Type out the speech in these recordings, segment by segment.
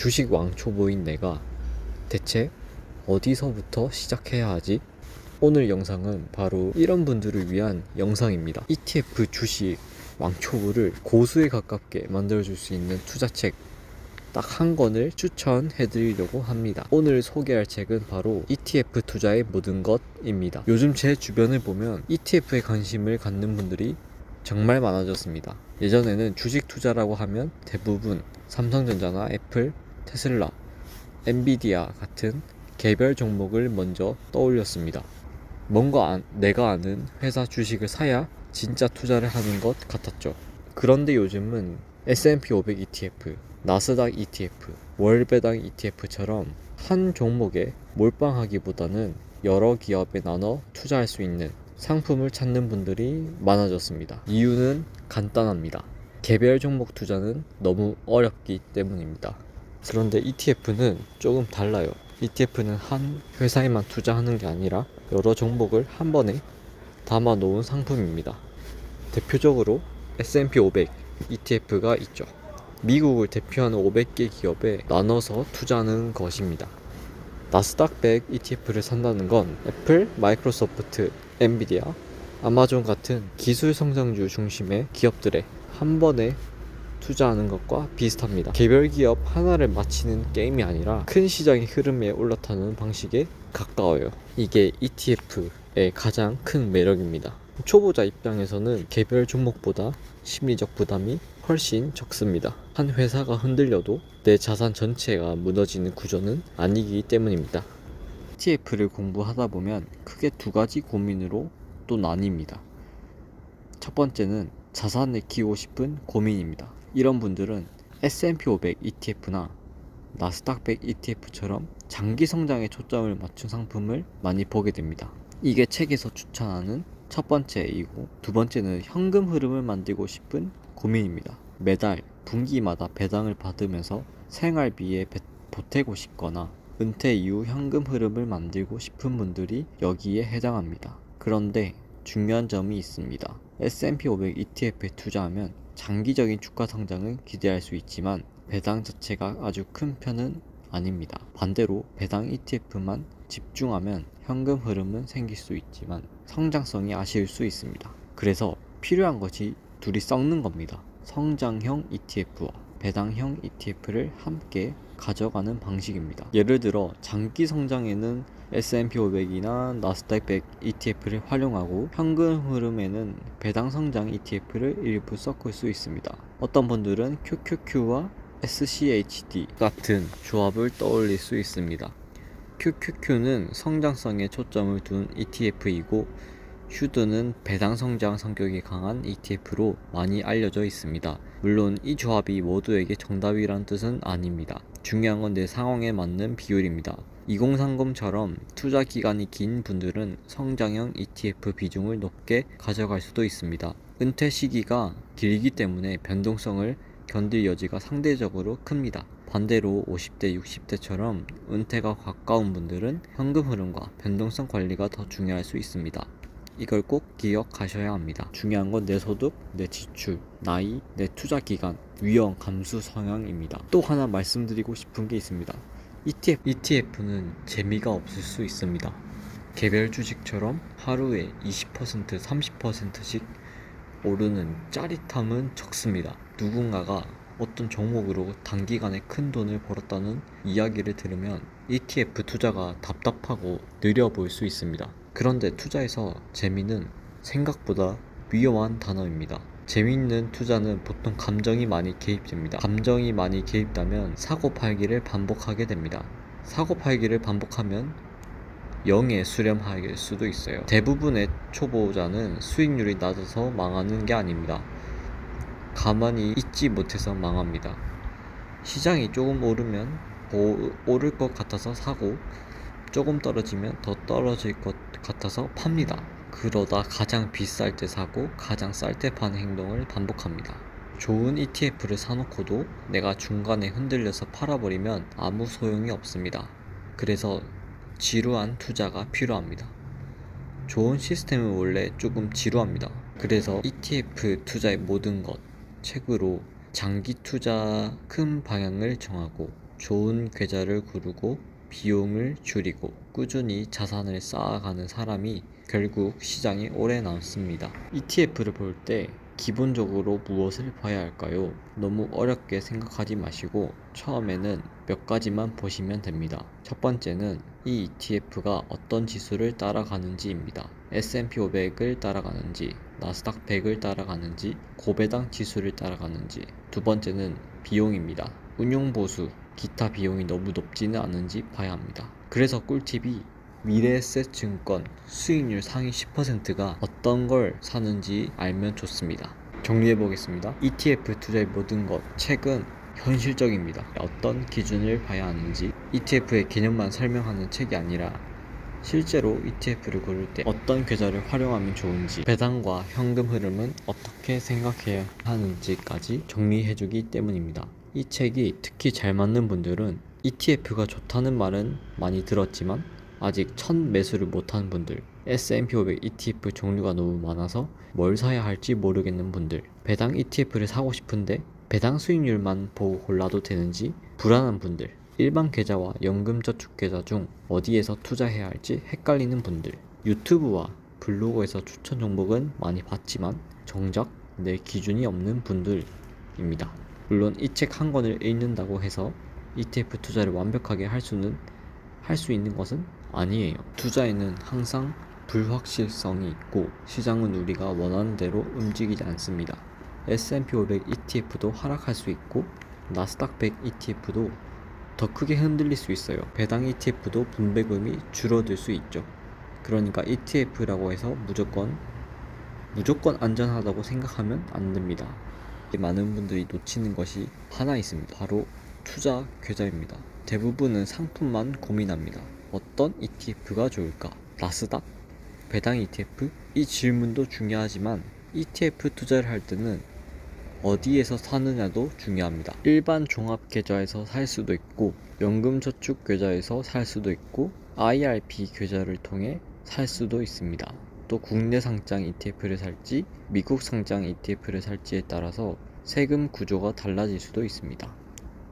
주식 왕초보인 내가 대체 어디서부터 시작해야 하지? 오늘 영상은 바로 이런 분들을 위한 영상입니다. ETF 주식 왕초보를 고수에 가깝게 만들어줄 수 있는 투자책 딱 한 권을 추천해 드리려고 합니다. 오늘 소개할 책은 바로 ETF 투자의 모든 것입니다. 요즘 제 주변을 보면 ETF에 관심을 갖는 분들이 정말 많아졌습니다. 예전에는 주식 투자라고 하면 대부분 삼성전자나 애플, 테슬라, 엔비디아 같은 개별 종목을 먼저 떠올렸습니다. 뭔가 내가 아는 회사 주식을 사야 진짜 투자를 하는 것 같았죠. 그런데 요즘은 S&P 500 ETF, 나스닥 ETF, 월배당 ETF처럼 한 종목에 몰빵하기보다는 여러 기업에 나눠 투자할 수 있는 상품을 찾는 분들이 많아졌습니다. 이유는 간단합니다. 개별 종목 투자는 너무 어렵기 때문입니다. 그런데 ETF는 조금 달라요. ETF는 한 회사에만 투자하는 게 아니라 여러 종목을 한 번에 담아 놓은 상품입니다. 대표적으로 S&P 500 ETF가 있죠. 미국을 대표하는 500개 기업에 나눠서 투자하는 것입니다. 나스닥 100 ETF를 산다는 건 애플, 마이크로소프트, 엔비디아, 아마존 같은 기술 성장주 중심의 기업들에 한 번에 투자하는 것과 비슷합니다. 개별 기업 하나를 맞히는 게임이 아니라 큰 시장의 흐름에 올라타는 방식에 가까워요. 이게 ETF의 가장 큰 매력입니다. 초보자 입장에서는 개별 종목보다 심리적 부담이 훨씬 적습니다. 한 회사가 흔들려도 내 자산 전체가 무너지는 구조는 아니기 때문입니다. ETF를 공부하다 보면 크게 두 가지 고민으로 또 나뉩니다. 첫 번째는 자산을 키우고 싶은 고민입니다. 이런 분들은 S&P 500 ETF나 나스닥 100 ETF처럼 장기 성장에 초점을 맞춘 상품을 많이 보게 됩니다. 이게 책에서 추천하는 첫 번째이고, 두 번째는 현금 흐름을 만들고 싶은 고민입니다. 매달 분기마다 배당을 받으면서 생활비에 보태고 싶거나 은퇴 이후 현금 흐름을 만들고 싶은 분들이 여기에 해당합니다. 그런데 중요한 점이 있습니다. S&P 500 ETF에 투자하면 장기적인 주가 성장을 기대할 수 있지만 배당 자체가 아주 큰 편은 아닙니다. 반대로 배당 ETF만 집중하면 현금 흐름은 생길 수 있지만 성장성이 아쉬울 수 있습니다. 그래서 필요한 것이 둘이 섞는 겁니다. 성장형 ETF와 배당형 ETF를 함께 가져가는 방식입니다. 예를 들어 장기 성장에는 S&P 500이나 나스닥 100 ETF를 활용하고 현금 흐름에는 배당 성장 ETF를 일부 섞을 수 있습니다. 어떤 분들은 QQQ와 SCHD 같은 조합을 떠올릴 수 있습니다. QQQ는 성장성에 초점을 둔 ETF이고 슈드는 배당 성장 성격이 강한 ETF로 많이 알려져 있습니다. 물론 이 조합이 모두에게 정답이란 뜻은 아닙니다. 중요한 건 내 상황에 맞는 비율입니다. 2030처럼 투자 기간이 긴 분들은 성장형 ETF 비중을 높게 가져갈 수도 있습니다. 은퇴 시기가 길기 때문에 변동성을 견딜 여지가 상대적으로 큽니다. 반대로 50대, 60대처럼 은퇴가 가까운 분들은 현금 흐름과 변동성 관리가 더 중요할 수 있습니다. 이걸 꼭 기억하셔야 합니다. 중요한 건 내 소득, 내 지출, 나이, 내 투자 기간, 위험 감수 성향입니다. 또 하나 말씀드리고 싶은 게 있습니다. ETF는 재미가 없을 수 있습니다. 개별 주식처럼 하루에 20%, 30%씩 오르는 짜릿함은 적습니다. 누군가가 어떤 종목으로 단기간에 큰 돈을 벌었다는 이야기를 들으면 ETF 투자가 답답하고 느려 보일 수 있습니다. 그런데 투자에서 재미는 생각보다 위험한 단어입니다. 재미있는 투자는 보통 감정이 많이 개입됩니다. 감정이 많이 개입되면 사고팔기를 반복하게 됩니다. 사고팔기를 반복하면 영에 수렴할 수도 있어요. 대부분의 초보자는 수익률이 낮아서 망하는 게 아닙니다. 가만히 있지 못해서 망합니다. 시장이 조금 오르면 오를 것 같아서 사고, 조금 떨어지면 더 떨어질 것 같아서 팝니다. 그러다 가장 비쌀 때 사고 가장 쌀 때 파는 행동을 반복합니다. 좋은 ETF를 사놓고도 내가 중간에 흔들려서 팔아버리면 아무 소용이 없습니다. 그래서 지루한 투자가 필요합니다. 좋은 시스템은 원래 조금 지루합니다. 그래서 ETF 투자의 모든 것 책으로 장기 투자 큰 방향을 정하고 좋은 계좌를 고르고 비용을 줄이고 꾸준히 자산을 쌓아가는 사람이 결국 시장에 오래 남습니다. ETF를 볼 때 기본적으로 무엇을 봐야 할까요? 너무 어렵게 생각하지 마시고 처음에는 몇 가지만 보시면 됩니다. 첫 번째는 이 ETF가 어떤 지수를 따라가는지입니다. S&P 500을 따라가는지, 나스닥 100을 따라가는지, 고배당 지수를 따라가는지. 두 번째는 비용입니다. 운용보수, 기타 비용이 너무 높지는 않은지 봐야 합니다. 그래서 꿀팁이 미래에셋 증권 수익률 상위 10%가 어떤 걸 사는지 알면 좋습니다. 정리해 보겠습니다. ETF 투자의 모든 것, 책은 현실적입니다. 어떤 기준을 봐야 하는지, ETF의 개념만 설명하는 책이 아니라 실제로 ETF를 고를 때 어떤 계좌를 활용하면 좋은지, 배당과 현금 흐름은 어떻게 생각해야 하는지까지 정리해주기 때문입니다. 이 책이 특히 잘 맞는 분들은 ETF가 좋다는 말은 많이 들었지만 아직 첫 매수를 못한 분들, S&P 500 ETF 종류가 너무 많아서 뭘 사야 할지 모르겠는 분들, 배당 ETF를 사고 싶은데 배당 수익률만 보고 골라도 되는지 불안한 분들, 일반 계좌와 연금저축 계좌 중 어디에서 투자해야 할지 헷갈리는 분들, 유튜브와 블로그에서 추천 종목은 많이 봤지만 정작 내 기준이 없는 분들입니다. 물론 이 책 한 권을 읽는다고 해서 ETF 투자를 완벽하게 할 수 있는 것은 아니에요. 투자에는 항상 불확실성이 있고 시장은 우리가 원하는 대로 움직이지 않습니다. S&P 500 ETF도 하락할 수 있고 나스닥 100 ETF도 더 크게 흔들릴 수 있어요. 배당 ETF도 분배금이 줄어들 수 있죠. 그러니까 ETF라고 해서 무조건 안전하다고 생각하면 안 됩니다. 많은 분들이 놓치는 것이 하나 있습니다. 바로 투자 계좌입니다. 대부분은 상품만 고민합니다. 어떤 ETF가 좋을까? 나스닥? 배당 ETF? 이 질문도 중요하지만 ETF 투자를 할 때는 어디에서 사느냐도 중요합니다. 일반 종합 계좌에서 살 수도 있고 연금저축 계좌에서 살 수도 있고 IRP 계좌를 통해 살 수도 있습니다. 또 국내 상장 ETF를 살지 미국 상장 ETF를 살지에 따라서 세금 구조가 달라질 수도 있습니다.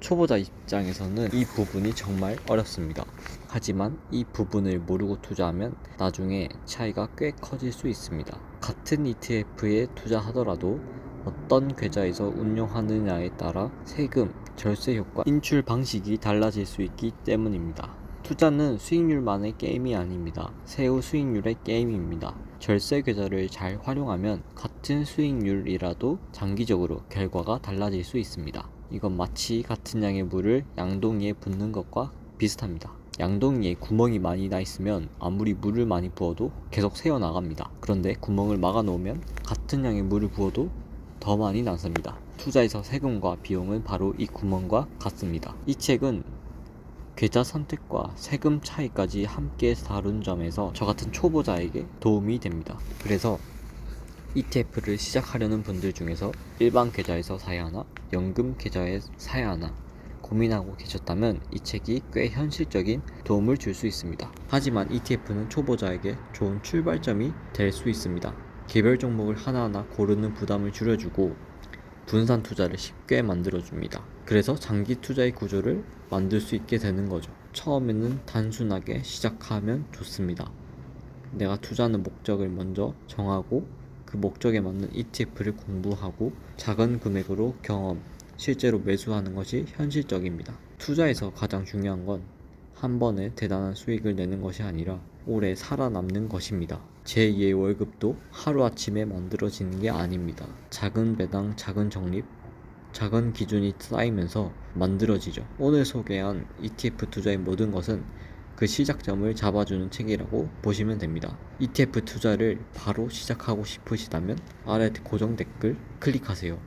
초보자 입장에서는 이 부분이 정말 어렵습니다. 하지만 이 부분을 모르고 투자하면 나중에 차이가 꽤 커질 수 있습니다. 같은 ETF에 투자하더라도 어떤 계좌에서 운용하느냐에 따라 세금, 절세 효과, 인출 방식이 달라질 수 있기 때문입니다. 투자는 수익률만의 게임이 아닙니다. 세후 수익률의 게임입니다. 절세 계좌를 잘 활용하면 같은 수익률이라도 장기적으로 결과가 달라질 수 있습니다. 이건 마치 같은 양의 물을 양동이에 붓는 것과 비슷합니다. 양동이에 구멍이 많이 나 있으면 아무리 물을 많이 부어도 계속 새어나갑니다. 그런데 구멍을 막아 놓으면 같은 양의 물을 부어도 더 많이 나섭니다. 투자에서 세금과 비용은 바로 이 구멍과 같습니다. 이 책은 계좌 선택과 세금 차이까지 함께 다룬 점에서 저 같은 초보자에게 도움이 됩니다. 그래서 ETF를 시작하려는 분들 중에서 일반 계좌에서 사야 하나, 연금 계좌에 사야 하나 고민하고 계셨다면 이 책이 꽤 현실적인 도움을 줄 수 있습니다. 하지만 ETF는 초보자에게 좋은 출발점이 될 수 있습니다. 개별 종목을 하나하나 고르는 부담을 줄여주고 분산 투자를 쉽게 만들어줍니다. 그래서 장기 투자의 구조를 만들 수 있게 되는 거죠. 처음에는 단순하게 시작하면 좋습니다. 내가 투자하는 목적을 먼저 정하고 그 목적에 맞는 ETF를 공부하고 작은 금액으로 경험, 실제로 매수하는 것이 현실적입니다. 투자에서 가장 중요한 건 한 번에 대단한 수익을 내는 것이 아니라 오래 살아남는 것입니다. 제2의 월급도 하루아침에 만들어지는 게 아닙니다. 작은 배당, 작은 적립, 작은 기준이 쌓이면서 만들어지죠. 오늘 소개한 ETF 투자의 모든 것은 그 시작점을 잡아주는 책이라고 보시면 됩니다. ETF 투자를 바로 시작하고 싶으시다면 아래 고정 댓글 클릭하세요.